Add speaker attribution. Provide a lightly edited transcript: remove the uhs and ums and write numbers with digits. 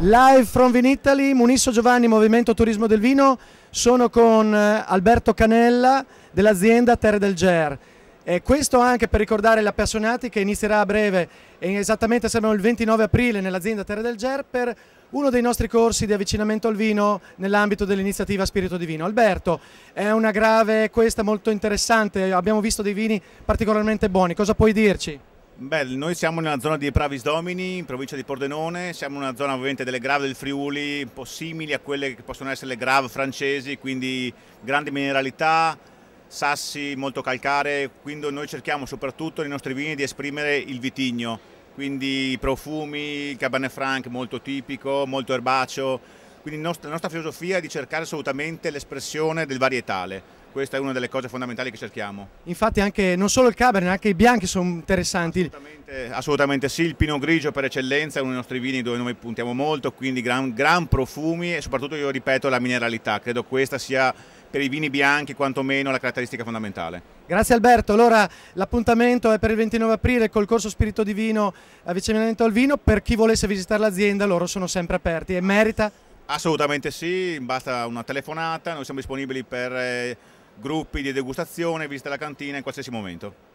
Speaker 1: Live from Vinitaly, Munisso Giovanni, Movimento Turismo del Vino. Sono con Alberto Canella dell'azienda Terre del Ger. E questo anche per ricordare gli appassionati che inizierà a breve, esattamente siamo il 29 aprile nell'azienda Terre del Ger, per uno dei nostri corsi di avvicinamento al vino nell'ambito dell'iniziativa Spirito di Vino. Alberto, è una grave questa molto interessante, abbiamo visto dei vini particolarmente buoni, cosa puoi dirci?
Speaker 2: Beh, noi siamo nella zona di Pravis Domini, in provincia di Pordenone, siamo in una zona ovviamente delle grave del Friuli, un po' simili a quelle che possono essere le grave francesi, quindi grande mineralità, sassi molto calcarei, quindi noi cerchiamo soprattutto nei nostri vini di esprimere il vitigno, quindi i profumi, il Cabernet Franc molto tipico, molto erbaceo, quindi la nostra filosofia è di cercare assolutamente l'espressione del varietale. Questa è una delle cose fondamentali che cerchiamo.
Speaker 1: Infatti anche non solo il Cabernet, anche i bianchi sono interessanti.
Speaker 2: Assolutamente sì, il Pinot Grigio per eccellenza è uno dei nostri vini dove noi puntiamo molto, quindi gran profumi e soprattutto, io ripeto, la mineralità. Credo questa sia per i vini bianchi quantomeno la caratteristica fondamentale.
Speaker 1: Grazie Alberto, allora l'appuntamento è per il 29 aprile col corso Spirito di Vino, avvicinamento al vino. Per chi volesse visitare l'azienda loro sono sempre aperti e merita?
Speaker 2: Assolutamente sì, basta una telefonata, noi siamo disponibili per gruppi di degustazione, visita alla cantina in qualsiasi momento.